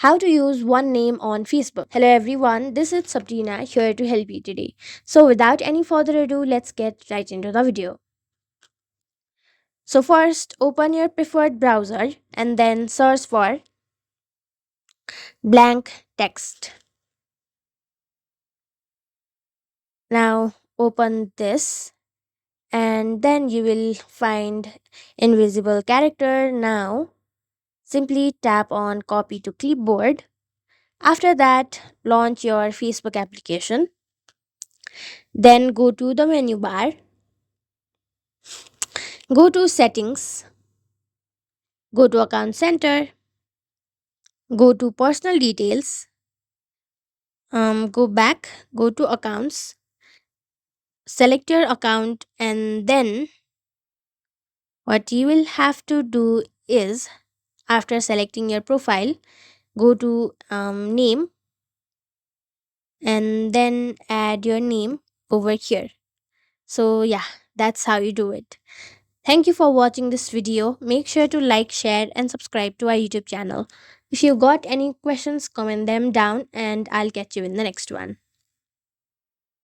How to use one name on Facebook. Hello everyone, this is Sabrina here to help you today. So without any further ado, let's get right into the video. So first, open your preferred browser and then search for blank text. Now open this and then you will find invisible character. Now simply tap on copy to clipboard. After that, launch your Facebook application. Then go to the menu bar, go to settings, go to account center, go to personal details, go back, go to accounts, select your account, and then what you will have to do is after selecting your profile, go to name and then add your name over here. So, yeah, that's how you do it. Thank you for watching this video. Make sure to like, share, and subscribe to our YouTube channel. If you got any questions, comment them down and I'll catch you in the next one.